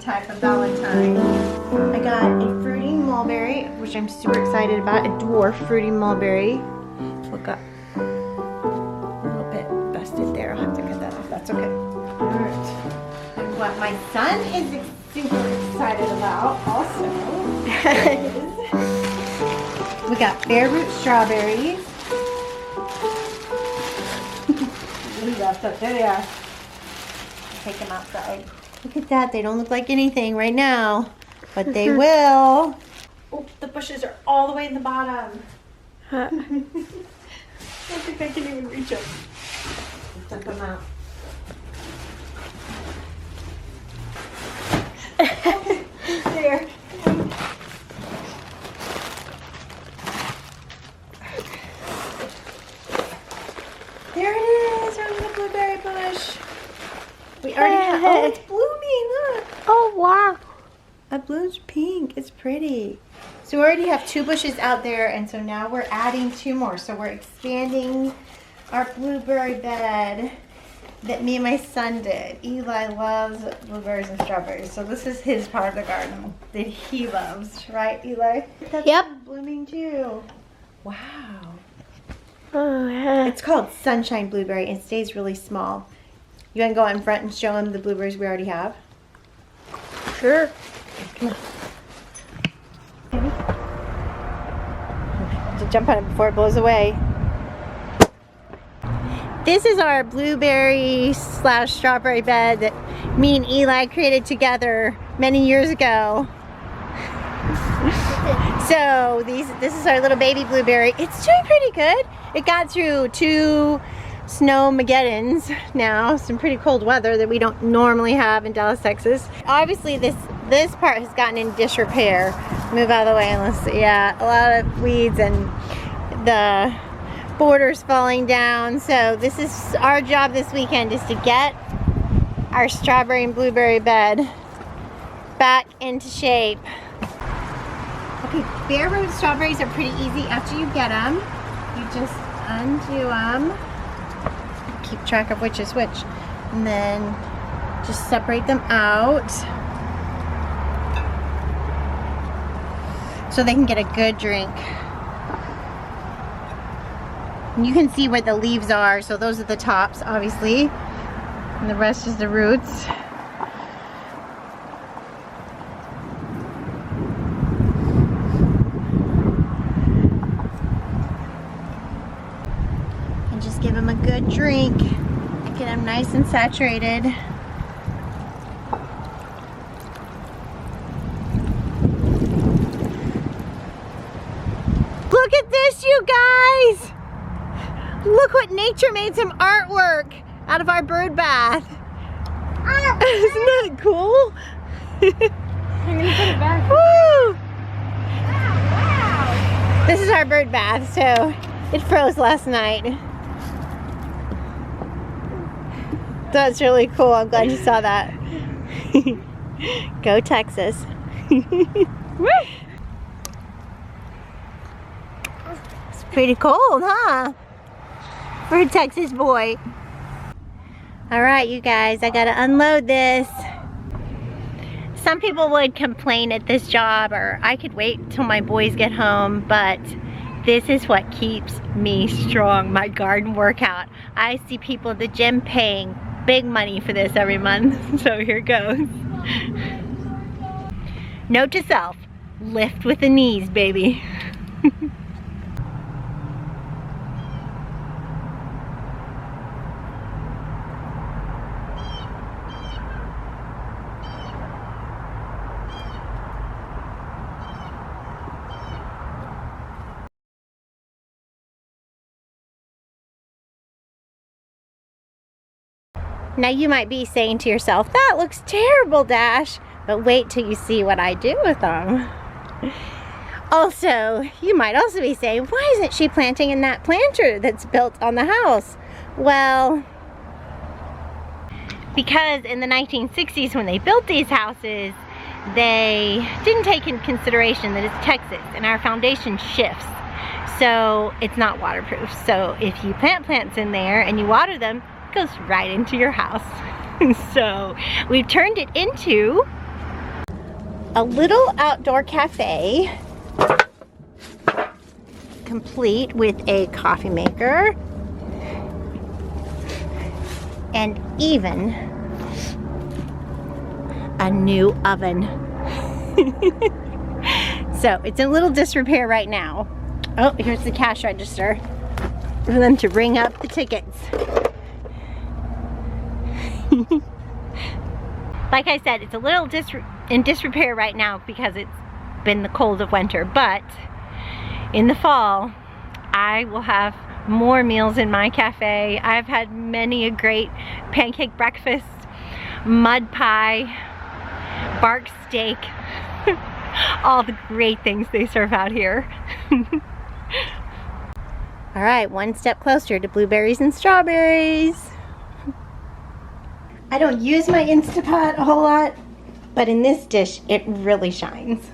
Type of Valentine. I got a fruity mulberry, which I'm super excited about. A dwarf fruity mulberry. Look up. A little bit busted there. I'll have to cut that off. That's okay. Alright. And what my son is super excited about also is we got bare root strawberries. There they are. Take them outside. Look at that. They don't look like anything right now, but they will. Oh, the bushes are all the way in the bottom. I don't think I can even reach them. Dump them out. There. There it is on the blueberry bush. We already have, oh, it's blooming, look. Oh, wow. It blooms pink, it's pretty. So we already have 2 bushes out there, and so now we're adding 2 more. So we're expanding our blueberry bed that me and my son did. Eli loves blueberries and strawberries, so this is his part of the garden that he loves, right, Eli? That's Yep. Blooming too. Wow. Oh, yeah. It's called Sunshine Blueberry and stays really small. You want to go out in front and show him the blueberries we already have? Sure. Come on. To jump on it before it blows away. This is our blueberry / strawberry bed that me and Eli created together many years ago. So this is our little baby blueberry. It's doing pretty good. It got through 2 snowmageddons now, some pretty cold weather that we don't normally have in Dallas, Texas. Obviously this part has gotten in disrepair. Move out of the way unless, yeah, a lot of weeds and the borders falling down. So this is our job this weekend, is to get our strawberry and blueberry bed back into shape. Okay, bare root strawberries are pretty easy after you get them. You just undo them. Keep track of which is which. And then just separate them out so they can get a good drink. And you can see where the leaves are, so those are the tops, obviously. And the rest is the roots. Just give them a good drink. Get them nice and saturated. Look at this, you guys! Look what nature made some artwork out of our bird bath. Isn't that cool? I'm gonna put it back. Woo! Wow. This is our bird bath, so it froze last night. That's really cool. I'm glad you saw that. Go Texas. It's pretty cold, huh? For a Texas boy. All right, you guys, I gotta unload this. Some people would complain at this job, or I could wait till my boys get home, but this is what keeps me strong, my garden workout. I see people at the gym paying big money for this every month, so here goes. Note to self, lift with the knees, baby. Now you might be saying to yourself, that looks terrible, Dash. But wait till you see what I do with them. Also, you might also be saying, why isn't she planting in that planter that's built on the house? Well, because in the 1960s when they built these houses, they didn't take into consideration that it's Texas and our foundation shifts. So it's not waterproof. So if you plant plants in there and you water them, it goes right into your house. So we've turned it into a little outdoor cafe, complete with a coffee maker and even a new oven. So it's in a little disrepair right now. Oh, here's the cash register for them to ring up the tickets. Like I said, it's a little in disrepair right now because it's been the cold of winter, but in the fall I will have more meals in my cafe. I've had many a great pancake breakfast, mud pie, bark steak, all the great things they serve out here. All right, one step closer to blueberries and strawberries. I don't use my Instapot a whole lot, but in this dish it really shines.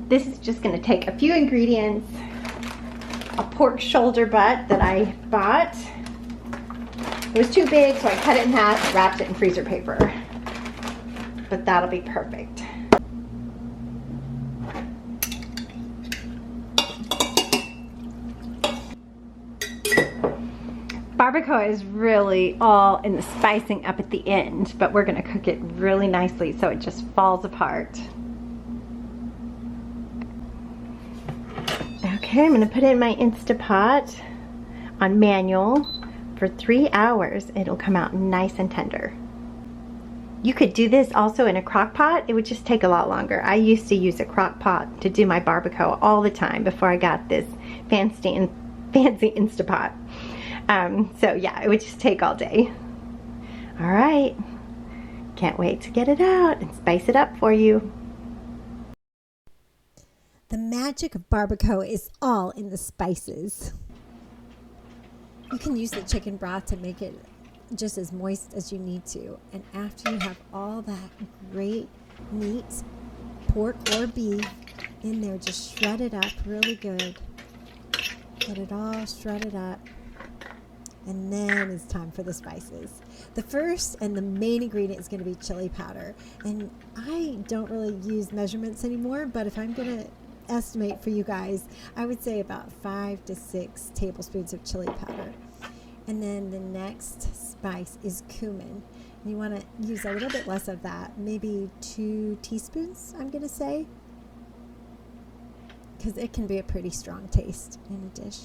This is just going to take a few ingredients. A pork shoulder butt that I bought. It was too big, so I cut it in half, wrapped it in freezer paper. But that'll be perfect. Barbacoa is really all in the spicing up at the end, but we're going to cook it really nicely so it just falls apart. Okay, I'm going to put it in my Instapot on manual for 3 hours. It'll come out nice and tender. You could do this also in a crock pot. It would just take a lot longer. I used to use a crock pot to do my barbacoa all the time before I got this fancy Instapot. So yeah, it would just take all day. All right, can't wait to get it out and spice it up for you. The magic of barbacoa is all in the spices. You can use the chicken broth to make it just as moist as you need to. And after you have all that great meat, pork or beef, in there, just shred it up really good. Get it all shredded up. And then it's time for the spices. The first and the main ingredient is going to be chili powder. And I don't really use measurements anymore, but if I'm going to estimate for you guys, I would say about 5 to 6 tablespoons of chili powder. And then the next spice is cumin. And you want to use a little bit less of that, maybe 2 teaspoons, I'm going to say, because it can be a pretty strong taste in a dish.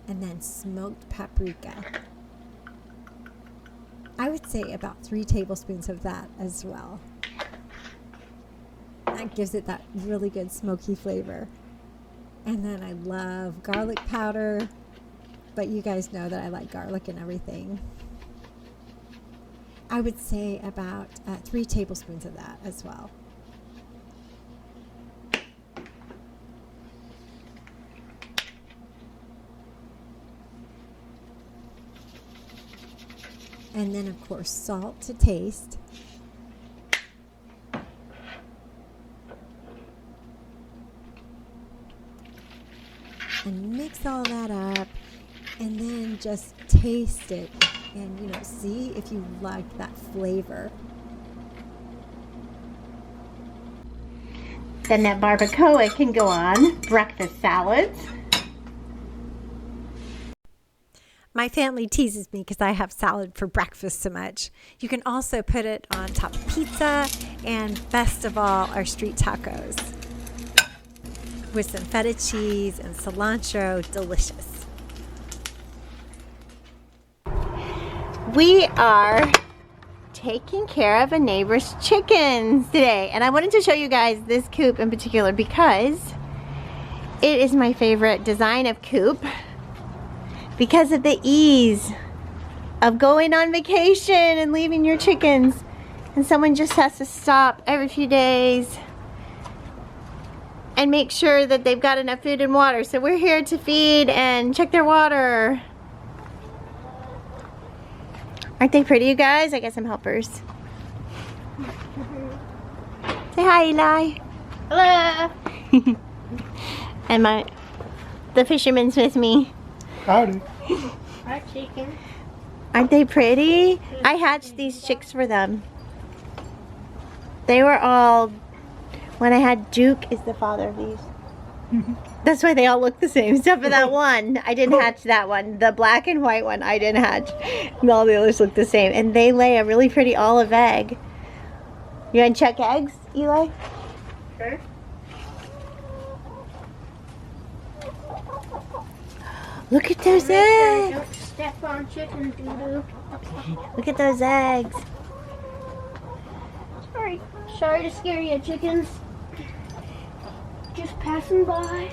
And then smoked paprika. I would say about 3 tablespoons of that as well. That gives it that really good smoky flavor. And then I love garlic powder, but you guys know that I like garlic and everything. I would say about 3 tablespoons of that as well. And then, of course, salt to taste. And mix all that up. And then just taste it. And, see if you like that flavor. Then that barbacoa can go on breakfast salads. My family teases me because I have salad for breakfast so much. You can also put it on top of pizza, and best of all, our street tacos with some feta cheese and cilantro. Delicious. We are taking care of a neighbor's chickens today, and I wanted to show you guys this coop in particular because it is my favorite design of coop. because of the ease of going on vacation and leaving your chickens. And someone just has to stop every few days and make sure that they've got enough food and water. So we're here to feed and check their water. Aren't they pretty, you guys? I got some helpers. Say hi, Eli. Hello. And the fisherman's with me. Howdy. Our chicken. Aren't they pretty? I hatched these chicks for them. They were all, when I had Duke is the father of these. That's why they all look the same, except for that one. I didn't hatch that one. The black and white one I didn't hatch. And all the others look the same. And they lay a really pretty olive egg. You want to check eggs, Eli? Sure. Look at those Make sure eggs. don't step on chicken doo-doo. Look at those eggs. Sorry to scare you, chickens. Just passing by.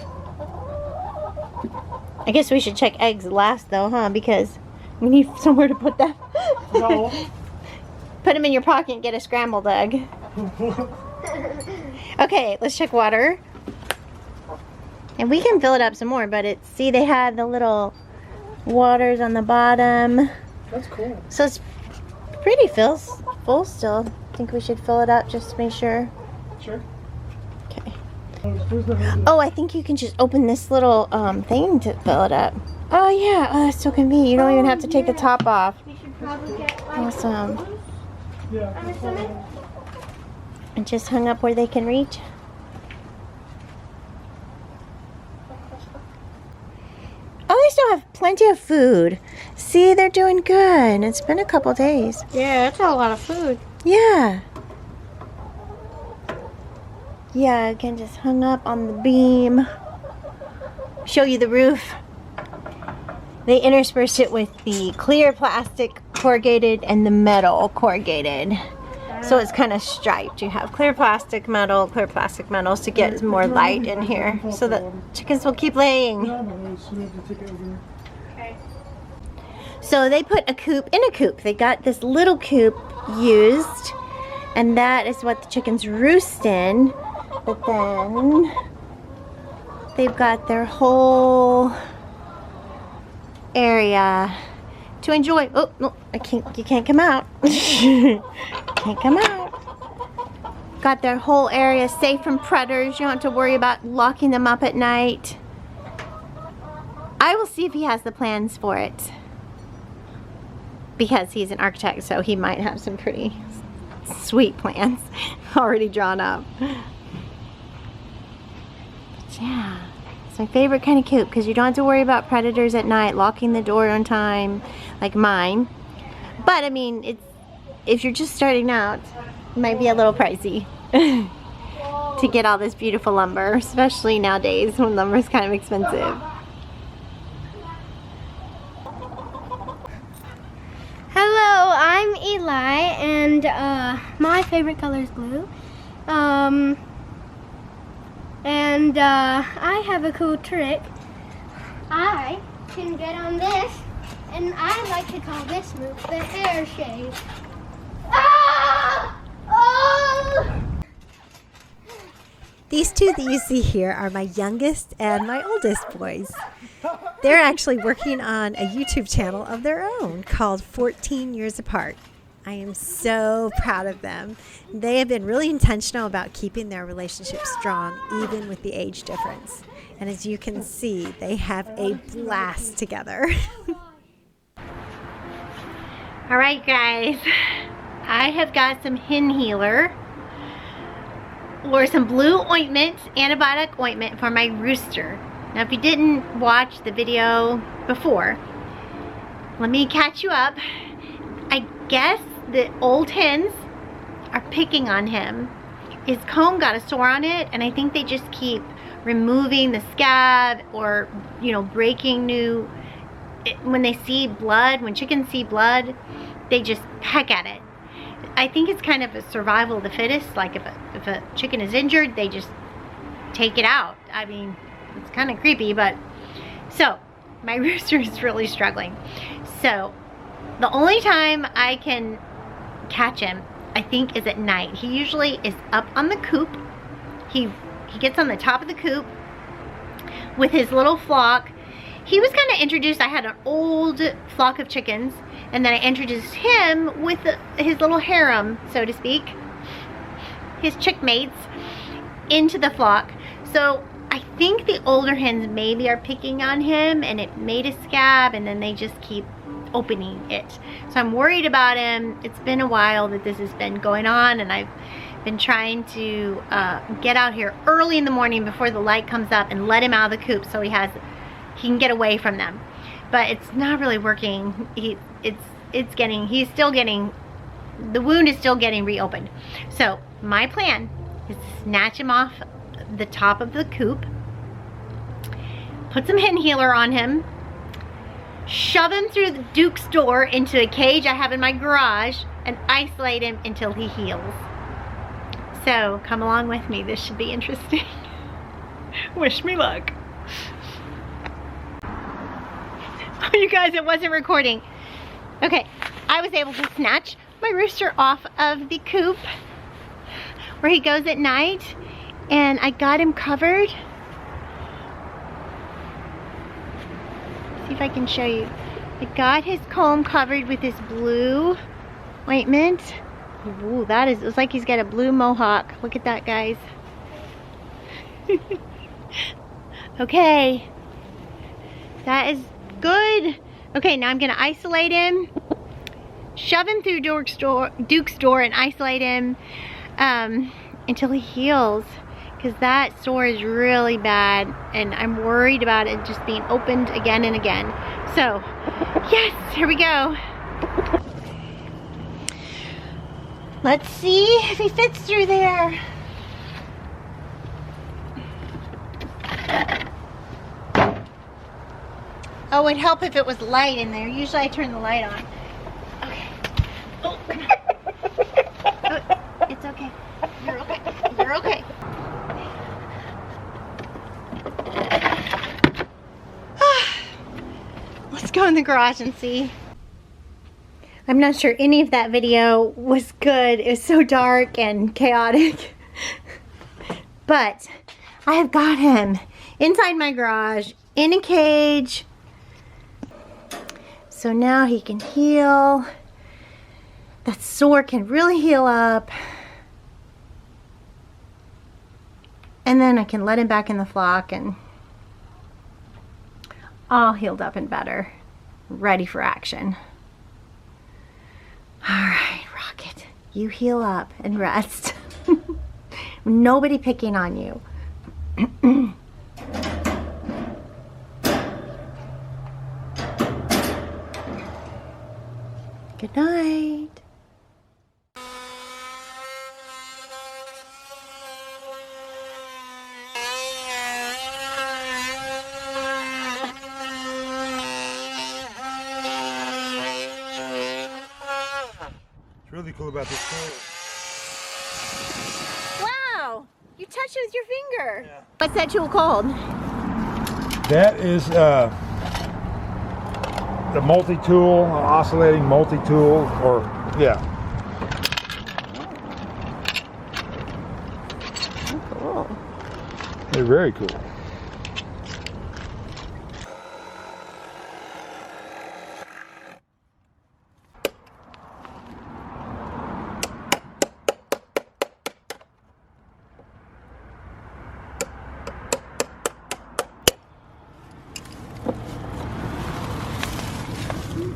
I guess we should check eggs last though, huh? Because we need somewhere to put them. No. Put them in your pocket and get a scrambled egg. Okay, let's check water. And we can fill it up some more, but see, they have the little waters on the bottom. That's cool. So it's pretty full still. I think we should fill it up just to make sure. Sure. Okay. Where's the hose? Oh, I think you can just open this little thing to fill it up. Oh yeah, oh, that's so convenient. You don't even have to take the top off. We should probably get like Awesome. Yeah. I'm assuming. And just hung up where they can reach. Oh, they still have plenty of food. See, they're doing good. It's been a couple days. Yeah, that's a lot of food. Yeah. Yeah, again, just hung up on the beam. Show you the roof. They interspersed it with the clear plastic corrugated and the metal corrugated. So it's kind of striped. You have clear plastic, metal to get more light in here. So that chickens will keep laying. No, so we have to take it over there. Okay. So they put a coop in a coop. They got this little coop used, and that is what the chickens roost in. But then they've got their whole area to enjoy. Oh no, you can't come out. Can't come out. Got their whole area safe from predators. You don't have to worry about locking them up at night. I will see if he has the plans for it, because he's an architect, so he might have some pretty sweet plans already drawn up. But yeah, it's my favorite kind of coop, because you don't have to worry about predators at night, locking the door on time like mine. But I mean, if you're just starting out, it might be a little pricey to get all this beautiful lumber, especially nowadays when lumber is kind of expensive. Hello, I'm Eli, and my favorite color is blue. I have a cool trick. I can get on this, and I like to call this move the hair shave. Ah! Oh! These two that you see here are my youngest and my oldest boys. They're actually working on a YouTube channel of their own called 14 Years Apart. I am so proud of them. They have been really intentional about keeping their relationship strong, even with the age difference. And as you can see, they have a blast together. All right, guys, I have got some hen healer, or some blue ointment, antibiotic ointment for my rooster. Now, if you didn't watch the video before, let me catch you up. I guess the old hens are picking on him. His comb got a sore on it, and I think they just keep removing the scab, or, you know, breaking new. When they see blood, when chickens see blood, they just peck at it. I think it's kind of a survival of the fittest. Like if a chicken is injured, they just take it out. I mean, it's kind of creepy, but so my rooster is really struggling. So the only time I can catch him, I think, is at night. He usually is up on the coop. He gets on the top of the coop with his little flock. He was kind of introduced, I had an old flock of chickens, and then I introduced him with his little harem, so to speak, his chick mates, into the flock. So I think the older hens maybe are picking on him, and it made a scab, and then they just keep opening it. So I'm worried about him. It's been a while that this has been going on, and I've been trying to get out here early in the morning before the light comes up and let him out of the coop so he can get away from them. But it's not really working. He's still getting, the wound is still getting reopened. So my plan is to snatch him off the top of the coop, put some hen healer on him, shove him through the Duke's door into a cage I have in my garage, and isolate him until he heals. So come along with me. This should be interesting. Wish me luck. Oh, you guys, it wasn't recording. Okay, I was able to snatch my rooster off of the coop where he goes at night, and I got him covered. See if I can show you. I got his comb covered with this blue ointment. Ooh, it's like he's got a blue mohawk. Look at that, guys. Okay, that is good. Okay, now I'm gonna isolate him, shove him through Duke's door and isolate him until he heals, because that sore is really bad and I'm worried about it just being opened again and again. So yes, here we go. Let's see if he fits through there. Oh, it'd help if it was light in there. Usually I turn the light on. Okay. Oh, come on. Oh, it's okay. You're okay. You're okay. Let's go in the garage and see. I'm not sure any of that video was good. It was so dark and chaotic. But I have got him inside my garage in a cage. So now he can heal. That sore can really heal up. And then I can let him back in the flock and all healed up and better. Ready for action. All right, Rocket, you heal up and rest. Nobody picking on you. Good night. What's really cool about this toy. Wow, you touched it with your finger. Yeah. What's that tool called? That is the multi-tool, oscillating multi-tool, or yeah. Oh, cool. They're very cool.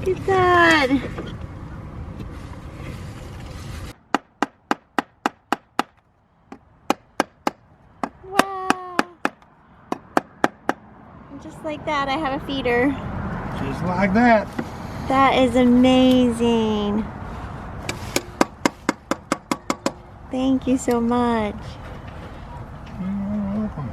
Look at that. Wow. And just like that, I have a feeder. Just like that. That is amazing. Thank you so much. You're welcome.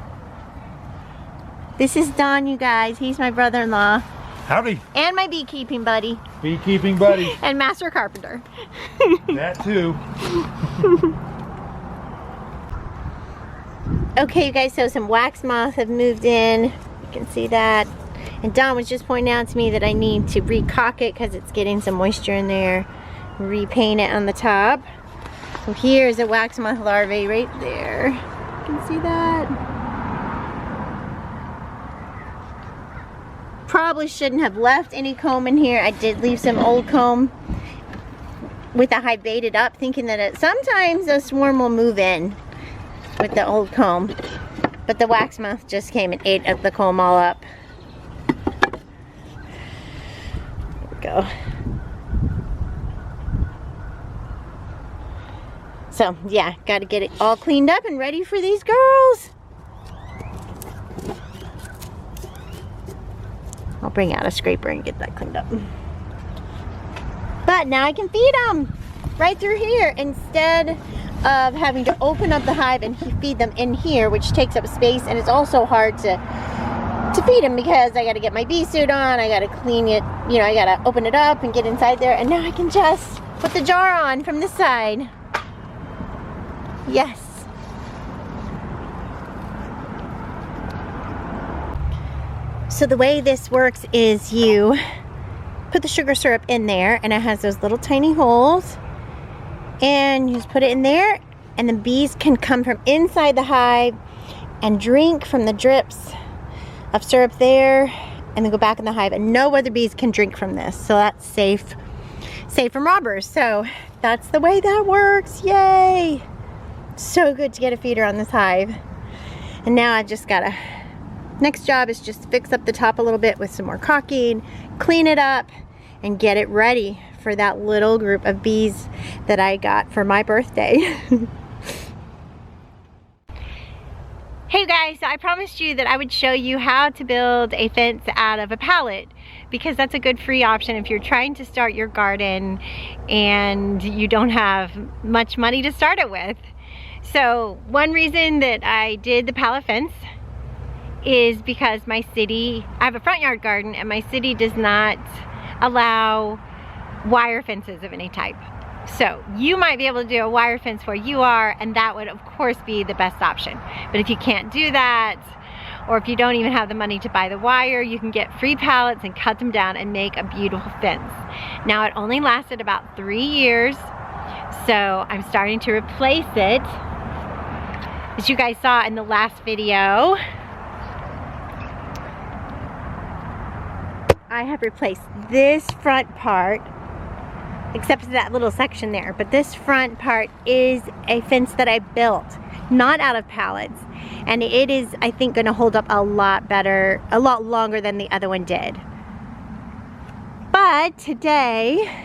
This is Don, you guys. He's my brother-in-law. Howdy. And my beekeeping buddy. Beekeeping buddy. And master carpenter. That too. Okay, you guys, so some wax moths have moved in. You can see that. And Don was just pointing out to me that I need to recaulk it because it's getting some moisture in there. Repaint it on the top. So here's a wax moth larvae right there. You can see that. Probably shouldn't have left any comb in here. I did leave some old comb with the hive baited up, thinking that sometimes a swarm will move in with the old comb. But the wax moth just came and ate the comb all up. There we go. So yeah, got to get it all cleaned up and ready for these girls. I'll bring out a scraper and get that cleaned up. But now I can feed them right through here instead of having to open up the hive and feed them in here, which takes up space, and it's also hard to feed them because I got to get my bee suit on, I got to clean it, you know, I got to open it up and get inside there, and now I can just put the jar on from this side. Yes. So the way this works is you put the sugar syrup in there, and it has those little tiny holes, and you just put it in there, and the bees can come from inside the hive and drink from the drips of syrup there, and then go back in the hive, and no other bees can drink from this. So that's safe from robbers. So that's the way that works. Yay! So good to get a feeder on this hive. And now I just gotta, next job is just fix up the top a little bit with some more caulking, clean it up, and get it ready for that little group of bees that I got for my birthday. Hey guys, so I promised you that I would show you how to build a fence out of a pallet, because that's a good free option if you're trying to start your garden and you don't have much money to start it with. So one reason that I did the pallet fence is because my city, I have a front yard garden, and my city does not allow wire fences of any type. So you might be able to do a wire fence where you are, and that would of course be the best option. But if you can't do that, or if you don't even have the money to buy the wire, you can get free pallets and cut them down and make a beautiful fence. Now it only lasted about 3 years, so I'm starting to replace it. As you guys saw in the last video, I have replaced this front part, except for that little section there, but this front part is a fence that I built, not out of pallets, and it is, I think, going to hold up a lot better, a lot longer than the other one did. But today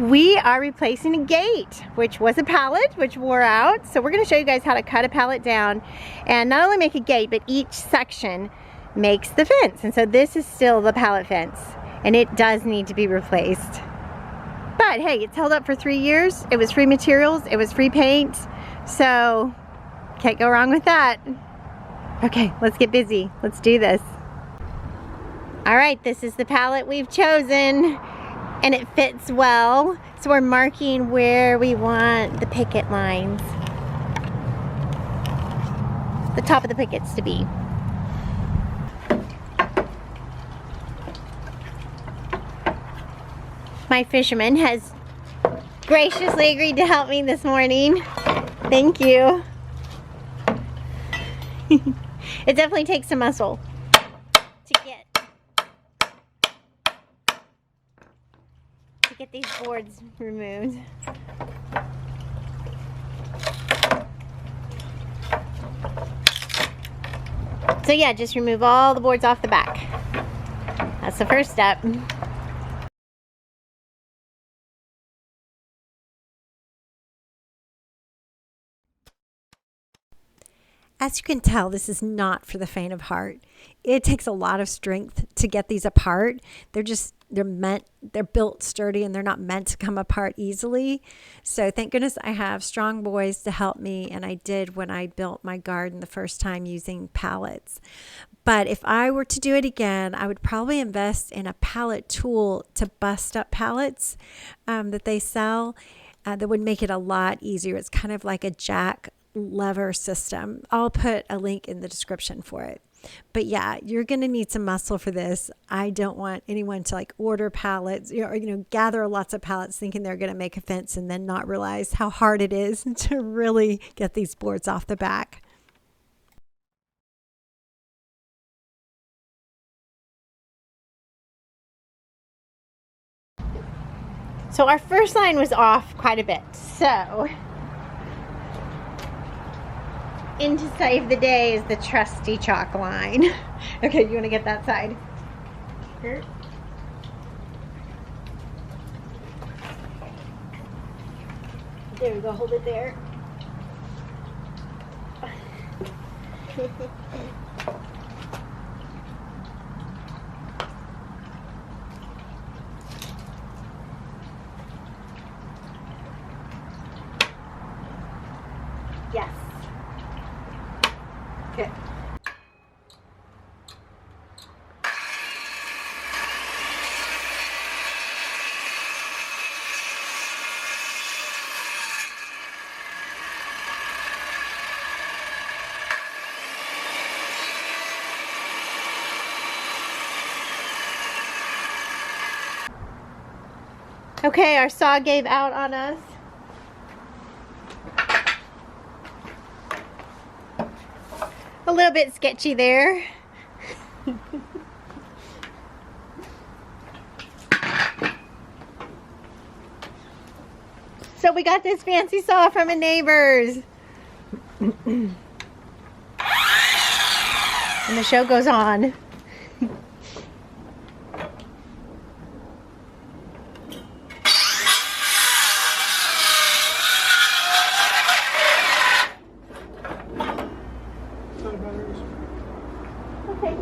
we are replacing a gate, which was a pallet, which wore out. So we're going to show you guys how to cut a pallet down and not only make a gate, but each section makes the fence. And so this is still the pallet fence, and it does need to be replaced. But hey, it's held up for 3 years. It was free materials, it was free paint, so can't go wrong with that. Okay, let's get busy. Let's do this. All right, this is the pallet we've chosen, and it fits well. So we're marking where we want the picket lines, the top of the pickets to be. My fisherman has graciously agreed to help me this morning. Thank you. It definitely takes some muscle to get these boards removed. So yeah, just remove all the boards off the back. That's the first step. As you can tell, this is not for the faint of heart. It takes a lot of strength to get these apart. They're built sturdy, and they're not meant to come apart easily. So thank goodness I have strong boys to help me, and I did when I built my garden the first time using pallets. But if I were to do it again, I would probably invest in a pallet tool to bust up pallets that they sell. That would make it a lot easier. It's kind of like a jack lever system. I'll put a link in the description for it. But yeah, you're going to need some muscle for this. I don't want anyone to like order pallets or, gather lots of pallets thinking they're going to make a fence and then not realize how hard it is to really get these boards off the back. So our first line was off quite a bit. So in to save the day is the trusty chalk line. Okay, you want to get that side? Here. There we go, hold it there. Yes. Okay. Okay, our saw gave out on us. A little bit sketchy there. So we got this fancy saw from a neighbor's. And the show goes on. Okay,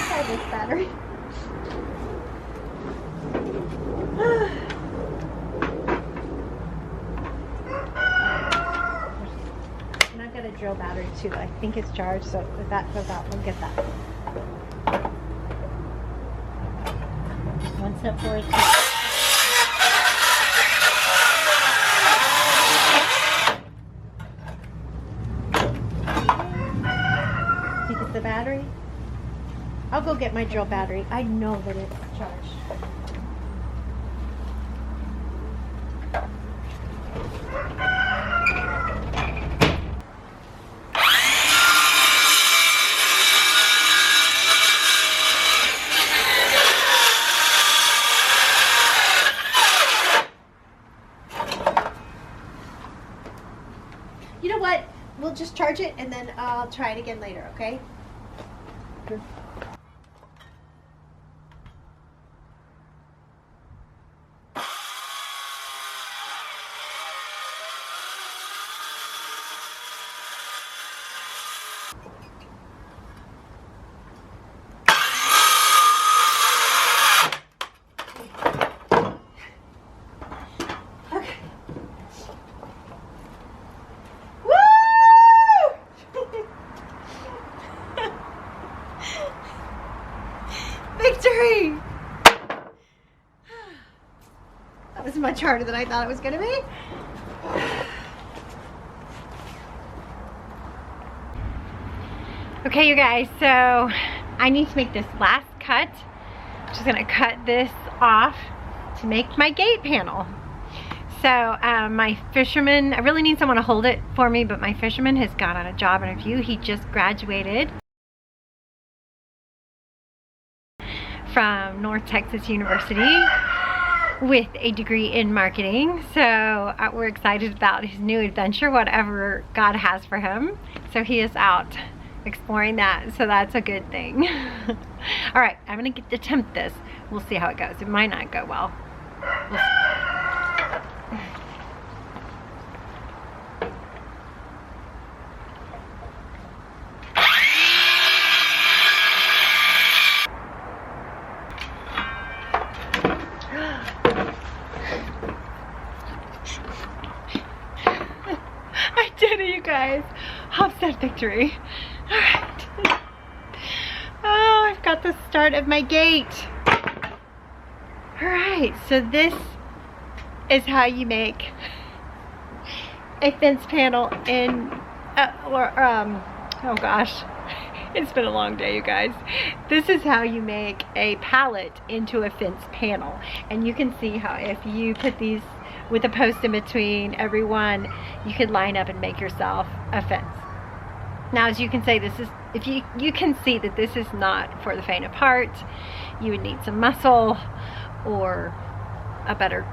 try this battery. And I've got a drill battery too. I think it's charged, so if that goes out, we'll get that. 1 step forward. Think it's the battery? I'll go get my drill battery. I know that it's charged. You know what? We'll just charge it and then I'll try it again later, okay? Okay. Victory! That was much harder than I thought it was going to be. Okay, you guys, so I need to make this last cut. I'm just going to cut this off to make my gate panel. So my fisherman, I really need someone to hold it for me, but my fisherman has gone on a job interview. He just graduated from North Texas University with a degree in marketing. So we're excited about his new adventure, whatever God has for him. So he is out exploring that, so that's a good thing. All right, I'm gonna attempt this. We'll see how it goes. It might not go well. We'll see. I did it, you guys. Homestead victory. All right. Oh, I've got the start of my gate. All right, so this is how you make a fence panel in, oh gosh, It's been a long day, you guys. This is how you make a pallet into a fence panel. And you can see how if you put these with a post in between every one, you could line up and make yourself a fence. Now, as you can say, this is, if you can see that this is not for the faint of heart. You would need some muscle or a better,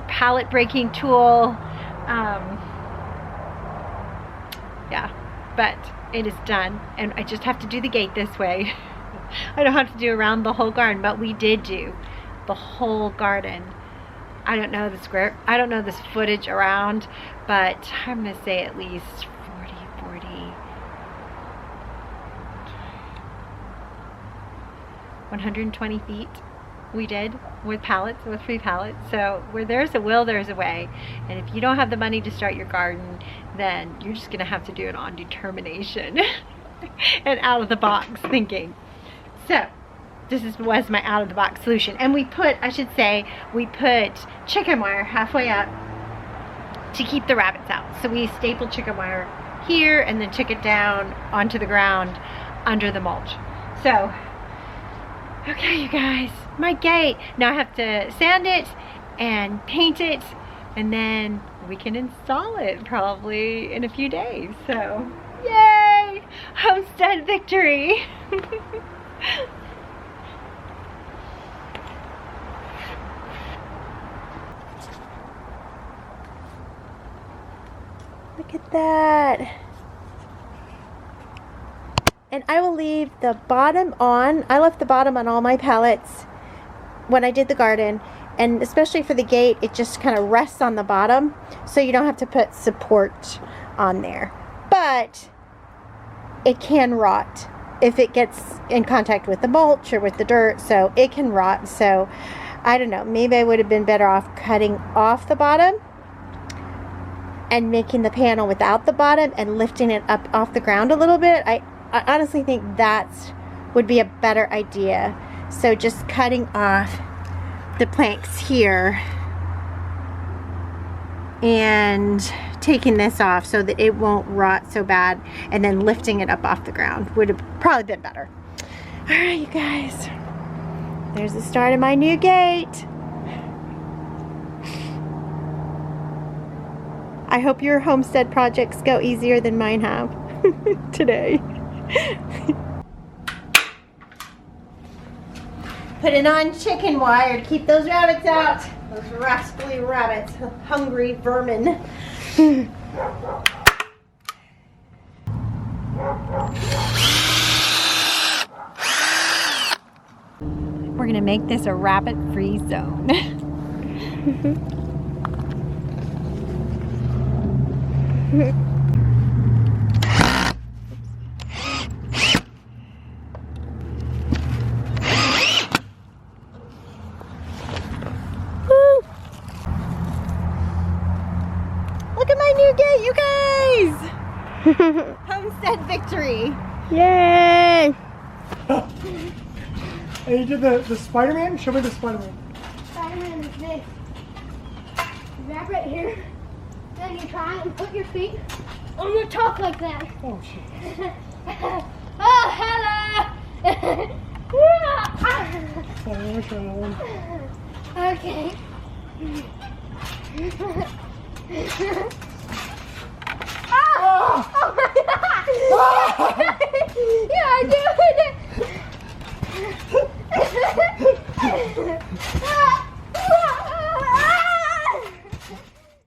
pallet breaking tool. Yeah, but it is done, and I just have to do the gate this way. I don't have to do around the whole garden, but we did do the whole garden. I don't know this footage around, but I'm gonna say at least 120 feet we did with pallets, with 3 pallets. So where there's a will, there's a way. And if you don't have the money to start your garden, then you're just gonna have to do it on determination and out of the box thinking. So this was my out of the box solution. And we put chicken wire halfway up to keep the rabbits out. So we stapled chicken wire here and then took it down onto the ground under the mulch. So, okay, you guys, my gate. Now I have to sand it and paint it, and then we can install it probably in a few days. So, yay! Homestead victory! Look at that. And I will leave the bottom on. I left the bottom on all my pallets when I did the garden, and especially for the gate, it just kind of rests on the bottom, so you don't have to put support on there. But it can rot if it gets in contact with the mulch or with the dirt, so it can rot. So I don't know, maybe I would have been better off cutting off the bottom and making the panel without the bottom and lifting it up off the ground a little bit. I honestly think that would be a better idea. So just cutting off the planks here and taking this off so that it won't rot so bad, and then lifting it up off the ground would have probably been better. All right, you guys, there's the start of my new gate. I hope your homestead projects go easier than mine have today. Putting on chicken wire to keep those rabbits out. Those rascally rabbits, hungry vermin. We're gonna make this a rabbit-free zone. Look at my new gate, you guys! Homestead victory! Yay! And you did the Spider-Man? Show me the Spider-Man. Spider-Man is this. You grab right here, then you try and put your feet on your top like that. Oh, shit. Oh, hello! Oh, I wish I had one. Okay. Oh my god! Yeah, I do it!